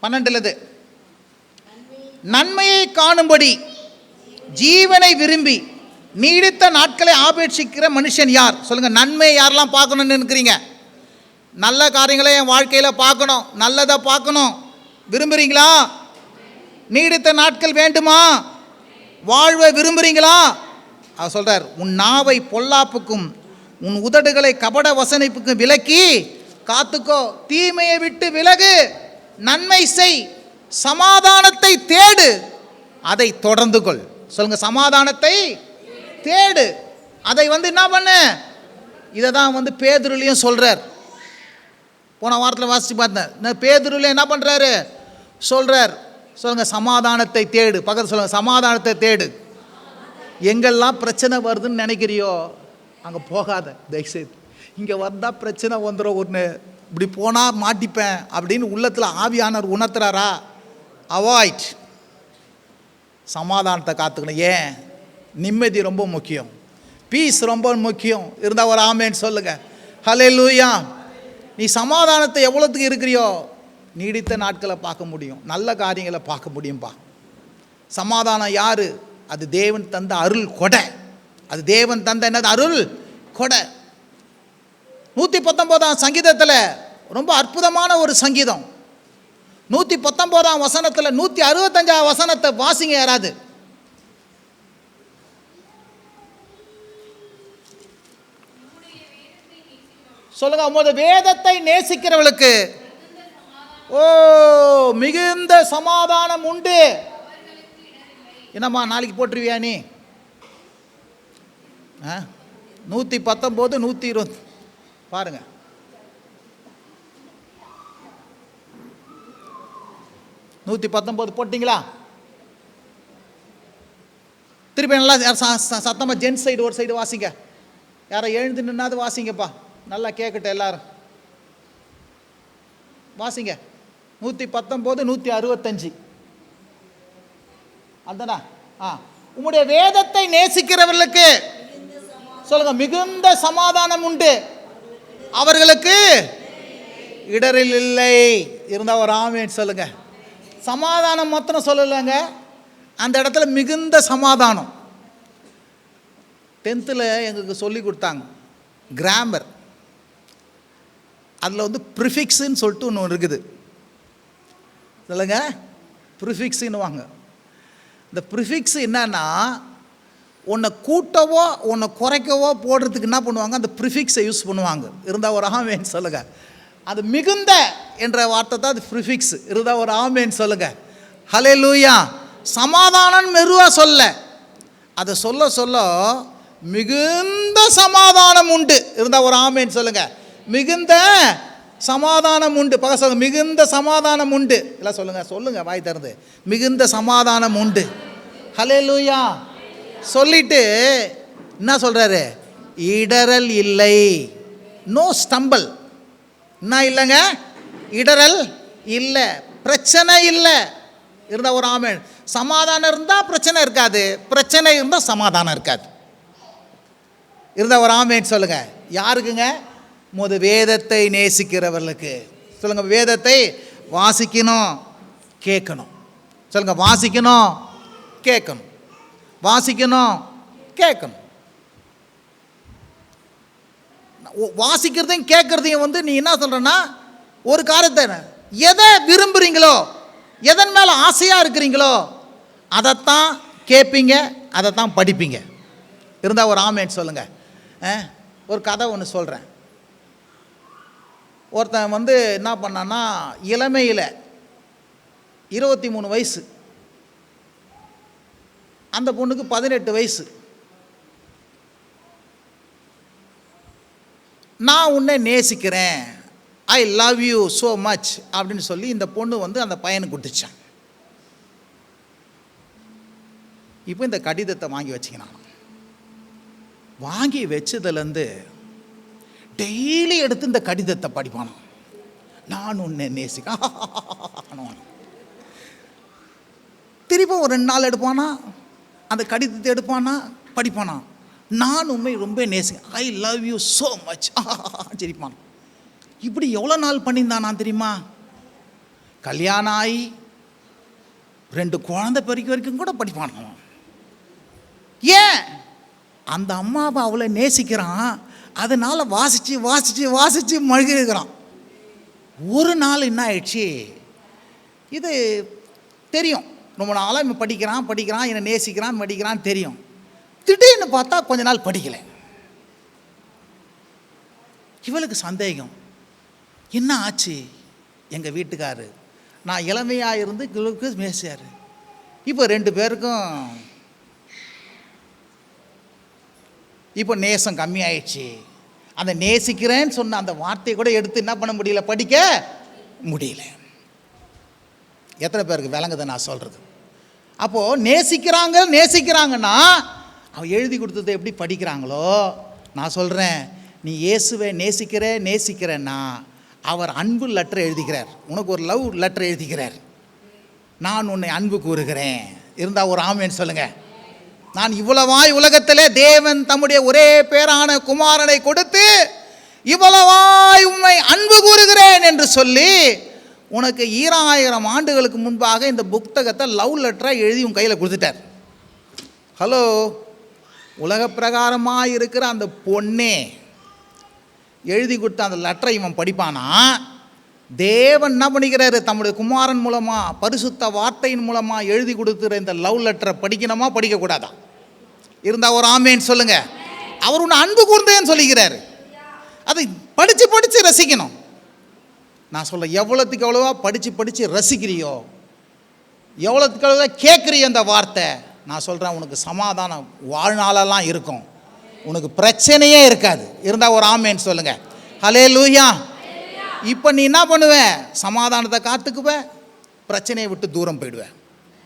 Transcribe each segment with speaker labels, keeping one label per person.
Speaker 1: 12 நன்மையை காணும்படி ஜீவனை விரும்பி நீடித்த நாட்களை ஆபேட்சிக்கிற மனுஷன் யார்? சொல்லுங்க. நன்மை யாரெல்லாம் பார்க்கணும்னு நினைக்கிறீங்க? நல்ல காரியங்களை என் வாழ்க்கையில் பார்க்கணும், நல்லதை பார்க்கணும் விரும்புகிறீங்களா? நீடித்த நாட்கள் வேண்டுமா? வாழ்வை விரும்புகிறீங்களா? அவர் சொல்கிறார், உன் நாவை பொல்லாப்புக்கும் உன் உதடுகளை கபட வசனிப்புக்கும் விலக்கி காத்துக்கோ. தீமையை விட்டு விலகு, நன்மை செய், சமாதானத்தை தேடு, அதை தொடர்ந்து கொள். சொல்லுங்க. சமாதானத்தை தேடு, அதை என்ன பண்ணு. இதை தான் பேதுருலையும் சொல்கிறார். போன வாரத்தில் வாசித்து பார்த்தேன். பேதுருல என்ன பண்ணுறாரு சொல்கிறார். சொல்லுங்க. சமாதானத்தை தேடு. பக்கத்தில் சொல்லுங்க. சமாதானத்தை தேடு. எங்கெல்லாம் பிரச்சனை வருதுன்னு நினைக்கிறியோ அங்கே போகாத. தயவுசெய்து இங்கே வந்தால் பிரச்சனை வந்துடும், ஒன்று இப்படி போனால் மாட்டிப்பேன் அப்படின்னு உள்ளத்தில் ஆவியானவர் உணர்த்துறாரா? அவாய்ட். சமாதானத்தை காத்துக்கணும். ஏன்? நிம்மதி ரொம்ப முக்கியம், பீஸ் ரொம்ப முக்கியம். இருந்தால் ஒரு ஆமேன்னு சொல்லுங்க. ஹல்லேலூயா. நீ சமாதானத்தை எவ்வளோத்துக்கு இருக்கிறியோ நீடித்த நாட்களை பார்க்க முடியும், நல்ல காரியங்களை பார்க்க முடியும்பா. சமாதானம் யாரு? அது தேவன் தந்த அருள் கொடை. அது தேவன் தந்த என்னது? அருள் கொடை. 119ஆம் சங்கீதத்தில் ரொம்ப அற்புதமான ஒரு சங்கீதம். 119ஆம் வசனத்தில் 165ஆம் வசனத்தை வாசிங்க யாராவது. சொல்லுங்க. உமது வேதத்தை நேசிக்கிறவளுக்கு ஓ மிகுந்த சமாதானம் உண்டு. என்னம்மா நாளைக்கு போட்டுருவியா நீ? 119 120 பாருங்க. நூற்றி 19 போட்டிங்களா? திருப்பி நல்லா சத்தமாக ஜென்ஸ் சைடு ஒரு சைடு வாசிங்க. யாரை எழுந்து நின்னாது வாசிங்கப்பா, நல்லா கேட்கட்டும் எல்லாரும். வாசிங்க. 119 165 அதுதானா? உம்முடைய வேதத்தை நேசிக்கிறவர்களுக்கு சொல்லுங்க மிகுந்த சமாதானம் உண்டு, அவர்களுக்கு இடரில் இல்லை. இருந்தால் ஒரு ஆமேன் சொல்லுங்க. சமாதானம் மாத்திரம் சொல்லலைங்க, அந்த இடத்துல மிகுந்த சமாதானம். 10th எங்களுக்கு சொல்லி கொடுத்தாங்க கிராமர். அதில் ப்ரிஃபிக்ஸுன்னு சொல்லிட்டு ஒன்று இருக்குது. சொல்லுங்க. ப்ரிஃபிக்ஸுன்னு வாங்க. இந்த ப்ரிஃபிக்ஸ் என்னன்னா, உன்னை கூட்டவோ உன்னை குறைக்கவோ போடுறதுக்கு என்ன பண்ணுவாங்க? அந்த ப்ரிஃபிக்ஸை யூஸ் பண்ணுவாங்க. இருந்தால் ஒரு ஆமேன்னு சொல்லுங்க. அது மிகுந்த என்ற வார்த்தை தான் அது ப்ரிஃபிக்ஸ். இருந்தால் ஒரு ஆமேன்னு சொல்லுங்க. ஹல்லேலூயா. சமாதானம் மெதுவாக சொல்ல, அதை சொல்ல சொல்ல மிகுந்த சமாதானம் உண்டு. இருந்தால் ஒரு ஆமேன்னு சொல்லுங்க. மிகுந்த சமாதானம் உண்டு. பக்க சொல்லுங்க. மிகுந்த சமாதானம் உண்டு. எல்லாம் சொல்லுங்க. சொல்லுங்க வாய் திறந்து. மிகுந்த சமாதானம் உண்டு. ஹல்லேலூயா. சொல்லிட்டு என்ன சொல்றாரு? இடரல் இல்லை. No stumble. என்ன இல்லைங்க? இடரல் இல்லை, பிரச்சனை இல்லை. இருந்தால் ஒரு ஆமேன். சமாதானம் இருந்தால் பிரச்சனை இருக்காது, பிரச்சனை இருந்தால் சமாதானம் இருக்காது. இருந்தால் ஒரு ஆமேன் சொல்லுங்க. யாருக்குங்க? முத வேதத்தை நேசிக்கிறவர்களுக்கு. சொல்லுங்க. வேதத்தை வாசிக்கணும், கேட்கணும். சொல்லுங்க. வாசிக்கணும், கேட்கணும். வாசிக்கணும், கேட்கணும். வாசிக்கிறதையும் கேட்கறதையும் நீ என்ன சொல்றன்னா, ஒரு காரியத்தை எதை விரும்புறீங்களோ, எதன் மேல ஆசையா இருக்கிறீங்களோ அதைத்தான் கேட்பீங்க, அதைத்தான் படிப்பீங்க. இருந்தால் ஒரு ஆமேன் சொல்லுங்க. ஒரு கதை ஒன்று சொல்கிறேன். ஒருத்தன் என்ன பண்ணான்னா, இளமையில் 23 வயசு, அந்த பொண்ணுக்கு 18 வயசு. நான் உன்னை நேசிக்கிறேன், ஐ லவ் யூ ஸோ மச் அப்படின்னு சொல்லி இந்த பொண்ணு அந்த பையனுக்கு கொடுத்துச்சான். இப்போ இந்த கடிதத்தை வாங்கி வச்சுக்கினான். வாங்கி வச்சதுலேருந்து டெய்லி எடுத்து இந்த கடிதத்தை படிப்பானோ. நான் உன்னை நேசிக்க. திரும்ப ஒரு 2 நாள் எடுப்பானா, அந்த கடிதத்தை எடுப்பானா, படிப்பானா. நான் உண்மை ரொம்ப நேசிக்க, I love you so much சிரிப்பான். இப்படி எவ்வளோ நாள் பண்ணியிருந்தான் நான் தெரியுமா? கல்யாணம் ஆகி 2 குழந்தை பெருக்கி வரைக்கும் கூட படிப்பான். ஏன்? அந்த அம்மாவை அவளை நேசிக்கிறான். அதனால் வாசித்து வாசித்து வாசித்து மழுகிருக்கிறான். ஒரு நாள் என்ன ஆயிடுச்சு, இது தெரியும், ரொம்ப நாளாக இவன் படிக்கிறான் என்னை நேசிக்கிறான் படிக்கிறான்னு தெரியும். திடீர்னு பார்த்தா கொஞ்ச நாள் படிக்கலை. இவளுக்கு சந்தேகம், என்ன ஆச்சு? எங்கள் வீட்டுக்காரு நான் இளமையாக இருந்து கிழக்கு மேசியார், இப்போ 2 பேருக்கும் இப்போ நேசம் கம்மியாயிடுச்சு. அந்த நேசிக்கிறேன்னு சொன்ன அந்த வார்த்தையை கூட எடுத்து என்ன பண்ண முடியல, படிக்க முடியல. எத்தனை பேருக்கு விளங்குது நான் சொல்கிறது? அப்போது நேசிக்கிறாங்கன்னா அவன் எழுதி கொடுத்ததை எப்படி படிக்கிறாங்களோ, நான் சொல்கிறேன், நீ இயேசுவை நேசிக்கிறேன்னா அவர் அன்பு லெட்டர் எழுதிக்கிறார், உனக்கு ஒரு லவ் லெட்டர் எழுதிக்கிறார். நான் உன்னை அன்பு கூறுகிறேன் இருந்தால் ஒரு ஆமேன்னு சொல்லுங்கள். நான் இவ்வளவாய் உலகத்திலே தேவன் தம்முடைய ஒரே பேரான குமாரனை கொடுத்து இவ்வளவாய் உம்மை அன்பு கூறுகிறேன் என்று சொல்லி உனக்கு 2000 ஆண்டுகளுக்கு முன்பாக இந்த புத்தகத்தை லவ் லெட்டராக எழுதி உன் கையில் கொடுத்துட்டார். ஹலோ, உலக பிரகாரமாக இருக்கிற அந்த பொண்ணே எழுதி கொடுத்த அந்த லெட்டரை இவன் படிப்பானா? தேவன் என்ன பண்ணிக்கிறாரு, தம்முடைய குமாரன் மூலமாக பரிசுத்த வார்த்தையின் மூலமாக எழுதி கொடுத்துற இந்த லவ் லெட்டரை படிக்கணுமா படிக்கக்கூடாதா? இருந்தால் ஒரு ஆமேன்னு சொல்லுங்கள். அவர் உன்னை அன்பு கூர்ந்தேன்னு சொல்லிக்கிறாரு. அதை படித்து ரசிக்கணும். நான் சொல்ல, எவ்வளோத்துக்கு எவ்வளோவா படித்து ரசிக்கிறியோ, எவ்வளோத்துக்கு எவ்வளோ கேட்குறியோ அந்த வார்த்தை, நான் சொல்கிறேன், உனக்கு சமாதானம் வாழ்நாளெல்லாம் இருக்கும், உனக்கு பிரச்சனையே இருக்காது. இருந்தால் ஒரு ஆமேன்னு சொல்லுங்கள். ஹல்லேலூயா. இப்போ நீ என்ன பண்ணுவேன்? சமாதானத்தை காத்துக்குவேன், பிரச்சனையை விட்டு தூரம் போயிடுவேன்.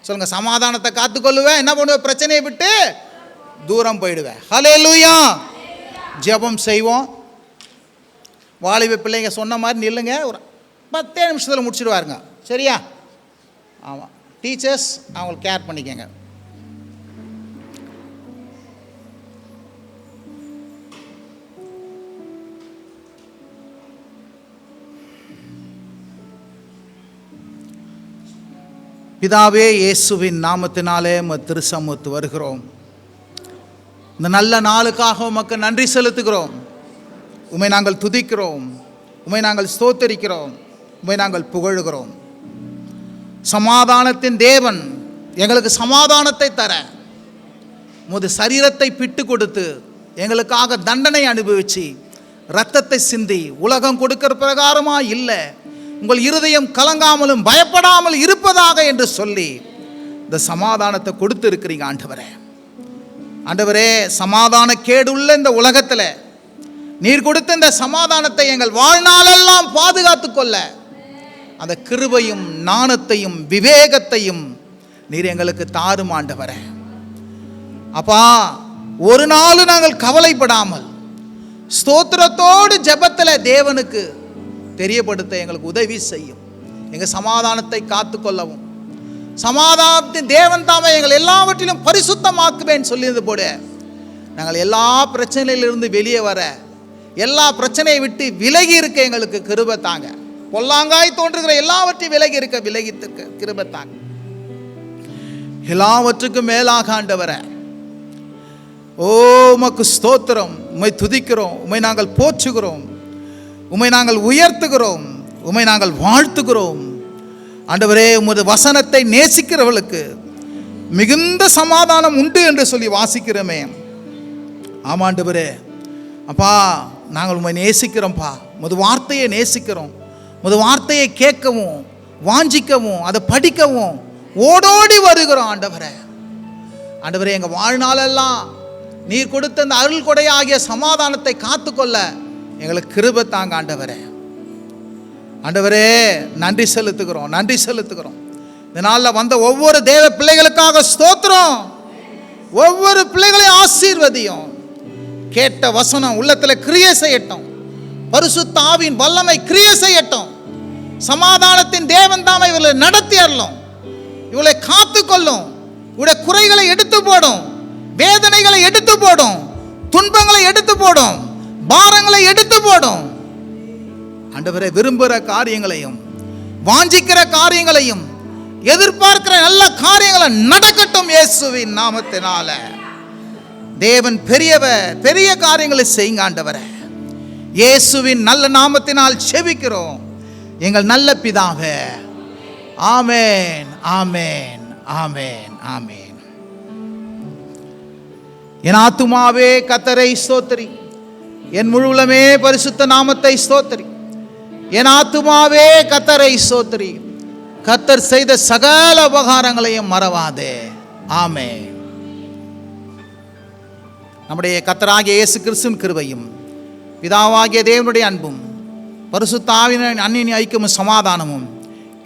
Speaker 1: சொல்லுங்கள், சமாதானத்தை காத்துக்கொள்ளுவேன், என்ன பண்ணுவேன்? பிரச்சனையை விட்டு தூரம் போயிடுவேன். ஹல்லேலூயா. ஜெபம் செய்வோம். வாலிப பிள்ளைங்க சொன்ன மாதிரி நில்லுங்க, ஒரு 10 நிமிஷத்தில் முடிச்சிடுவாருங்க. சரியா? ஆமாம், டீச்சர்ஸ் அவங்களுக்கு கேர் பண்ணிக்கங்க. பிதாவே, இயேசுவின் நாமத்தினாலே திருசமூகத்து வருகிறோம். இந்த நல்ல நாளுக்காக உமக்கு நன்றி செலுத்துகிறோம். உம்மை நாங்கள் துதிக்கிறோம், உம்மை நாங்கள் ஸ்தோத்தரிக்கிறோம், உம்மை நாங்கள் புகழுகிறோம். சமாதானத்தின் தேவன் எங்களுக்கு சமாதானத்தை தர உமது சரீரத்தை பிட்டு கொடுத்து எங்களுக்காக தண்டனை அனுபவித்து இரத்தத்தை சிந்தி உலகம் கொடுக்கிற பிரகாரமாக இல்லை, உங்கள் இருதயம் கலங்காமலும் பயப்படாமல் இருப்பதாக என்று சொல்லி இந்த சமாதானத்தை கொடுத்து இருக்கிறீங்க. ஆண்டவரே, சமாதான கேடுள்ள இந்த உலகத்தில் நீர் கொடுத்த இந்த சமாதானத்தை எங்கள் வாழ்நாளெல்லாம் பாதுகாத்து கொள்ள அந்த கிருபையும் ஞானத்தையும் விவேகத்தையும் நீர் எங்களுக்கு தாரும் ஆண்டவரே. அப்பா, ஒரு நாள் நாங்கள் கவலைப்படாமல் ஸ்தோத்திரத்தோடு ஜெபத்தில் தேவனுக்கு தெரியப்படுத்த எங்களுக்கு உதவி செய்யும். எங்கள் சமாதானத்தை காத்து கொள்ளவும், சமாதானத்தின் தேவன் தாமே எங்கள் எல்லாவற்றிலும் பரிசுத்தமாக்குவேன்னு சொல்லியது போல நாங்கள் எல்லா பிரச்சனையிலிருந்து வெளியே வர, எல்லா பிரச்சனையை விட்டு விலகி இருக்க எங்களுக்கு கிருபை தாங்க. பொல்லாங்காய் தோன்றுகிற எல்லாவற்றையும் விலகி கிருபை தாங்க. எல்லாவற்றுக்கும் மேலாக ஆண்டவரே, ஓ உமக்கு ஸ்தோத்திரம். உம்மை துதிக்கிறோம், உம்மை நாங்கள் போற்றுகிறோம், உம்மை நாங்கள் உயர்த்துகிறோம், உம்மை நாங்கள் வாழ்த்துகிறோம். ஆண்டவரே, உமது வசனத்தை நேசிக்கிறவர்களுக்கு மிகுந்த சமாதானம் உண்டு என்று சொல்லி வாசிக்கிறோமே. ஆமாண்டவரே, அப்பா, நாங்கள் உம்மை நேசிக்கிறோம்ப்பா. உமது வார்த்தையை நேசிக்கிறோம். உமது வார்த்தையை கேட்கவும் வாஞ்சிக்கவும் அதை படிக்கவும் ஓடோடி வருகிறோம். ஆண்டவரே, எங்கள் வாழ்நாளெல்லாம் நீர் கொடுத்த அந்த அருள் கொடையாகிய சமாதானத்தை காத்துக்கொள்ள எங்களுக்கு கிருபை தாங்க. ஆண்டவரே, நன்றி செலுத்துகிறோம். இந்த நாளில் வந்த ஒவ்வொரு தேவ பிள்ளைகளுக்காக ஸ்தோத்திரம். ஒவ்வொரு பிள்ளைகளையும் ஆசீர்வதியும். கேட்ட வசனம் உள்ளத்தில் கிரியை செய்யட்டும். பரிசுத்த ஆவியின் வல்லமை கிரியை செய்யட்டும். சமாதானத்தின் தேவன் தாமே இவர்களை நடத்தி அருளும், இவளை காத்துக்கொள்ளும். இவருடைய குறைகளை எடுத்து போடும், வேதனைகளை எடுத்து போடும், துன்பங்களை எடுத்து போடும், பாரங்களை எடுத்து போடும். ஆண்டவரே, விரும்புகிற காரியங்களையும் வாஞ்சிக்கிற காரியங்களையும் எதிர்பார்க்கிற நல்ல காரியங்களை நடக்கட்டும் இயேசுவின் நாமத்தினால. தேவன் பெரியவர், பெரிய காரியங்களை செய்யுங்க ஆண்டவரே. இயேசுவின் நல்ல நாமத்தினால் செபிக்கிறோம் எங்கள் நல்ல பிதாவே. ஆமென், ஆமென், ஆமென், ஆமென். என் ஆத்துமாவே கர்த்தரை ஸ்தோத்திரி, என் முழுவலமே பரிசுத்த நாமத்தை ஸ்தோத்திரி. என் ஆத்துமாவே கர்த்தரை ஸ்தோத்திரி, கர்த்தர் செய்த சகல உபகாரங்களையும் மறவாதே. ஆமென். நம்முடைய கர்த்தராகிய இயேசு கிறிஸ்துவின் கிருபையும் பிதாவாகிய தேவனுடைய அன்பும் பரிசுத்த ஆவியின் அன்னின் ஐக்கியமும் சமாதானமும்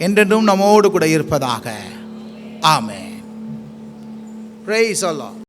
Speaker 1: என்றென்றும் நம்மோடு கூட இருப்பதாக. ஆமென். Praise the Lord.